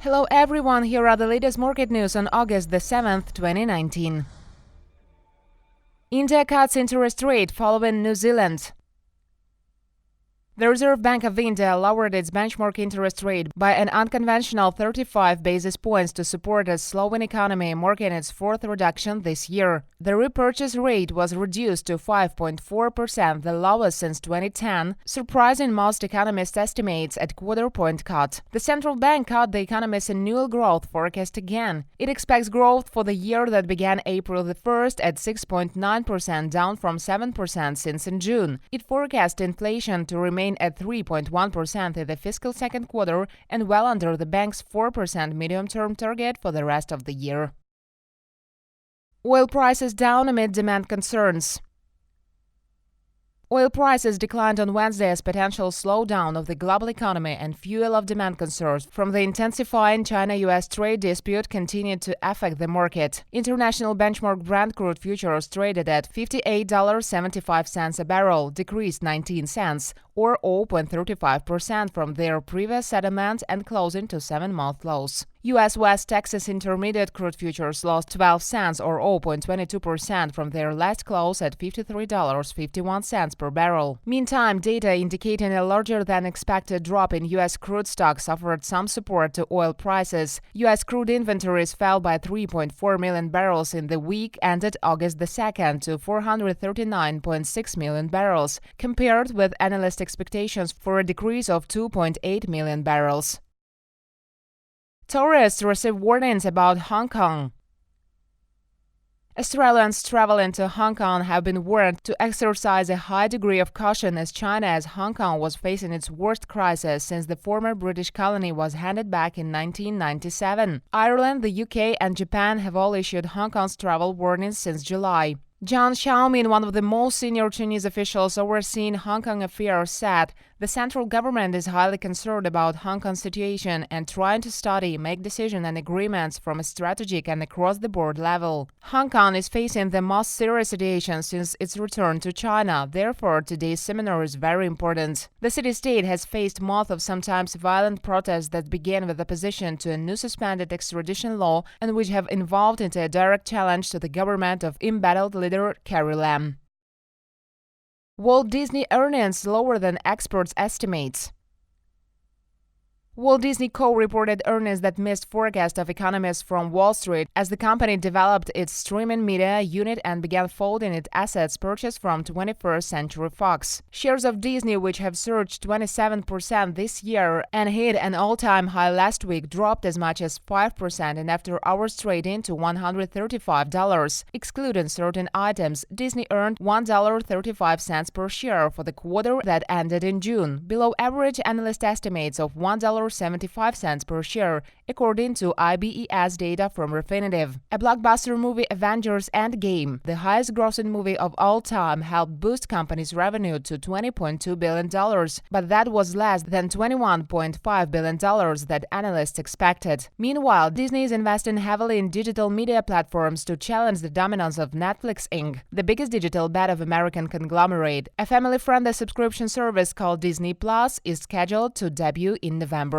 Hello everyone, here are the latest market news on August the 7th, 2019. India cuts interest rate following New Zealand. The Reserve Bank of India lowered its benchmark interest rate by an unconventional 35 basis points to support a slowing economy, marking its fourth reduction this year. The repurchase rate was reduced to 5.4%, the lowest since 2010, surprising most economists' estimates at quarter-point cut. The central bank cut the economist's annual growth forecast again. It expects growth for the year that began April the 1st at 6.9%, down from 7% since in June. It forecast inflation to remain at 3.1% in the fiscal second quarter and well under the bank's 4% medium-term target for the rest of the year. Oil prices down amid demand concerns. Oil prices declined on Wednesday as potential slowdown of the global economy and fuel of demand concerns from the intensifying China-U.S. trade dispute continued to affect the market. International benchmark Brent crude futures traded at $58.75 a barrel, decreased 19 cents, or 0.35% from their previous settlement and closing to 7-month lows. U.S. West Texas Intermediate crude futures lost 12 cents or 0.22% from their last close at $53.51 per barrel. Meantime, data indicating a larger-than-expected drop in U.S. crude stocks offered some support to oil prices. U.S. crude inventories fell by 3.4 million barrels in the week ended August the 2nd to 439.6 million barrels, compared with analyst expectations for a decrease of 2.8 million barrels. Tourists receive warnings about Hong Kong. Australians traveling to Hong Kong have been warned to exercise a high degree of caution as Hong Kong was facing its worst crisis since the former British colony was handed back in 1997. Ireland, the UK, and Japan have all issued Hong Kong's travel warnings since July. Zhang Xiaomin, one of the most senior Chinese officials overseeing Hong Kong affairs, said the central government is highly concerned about Hong Kong's situation and trying to study, make decisions and agreements from a strategic and across-the-board level. Hong Kong is facing the most serious situation since its return to China. Therefore, today's seminar is very important. The city-state has faced months of sometimes violent protests that began with opposition to a new suspended extradition law and which have evolved into a direct challenge to the government of embattled leader Carrie Lam. Walt Disney earnings lower than experts' estimates. Walt Disney Co. reported earnings that missed forecasts of economists from Wall Street as the company developed its streaming media unit and began folding its assets purchased from 21st Century Fox. Shares of Disney, which have surged 27% this year and hit an all-time high last week, dropped as much as 5% in after-hours trading to $135. Excluding certain items, Disney earned $1.35 per share for the quarter that ended in June, below average analyst estimates of $1.75 per share, according to IBES data from Refinitiv. A blockbuster movie, Avengers Endgame, the highest-grossing movie of all time, helped boost company's revenue to $20.2 billion, but that was less than $21.5 billion that analysts expected. Meanwhile, Disney is investing heavily in digital media platforms to challenge the dominance of Netflix Inc., the biggest digital bet of American conglomerate. A family-friendly subscription service called Disney Plus is scheduled to debut in November.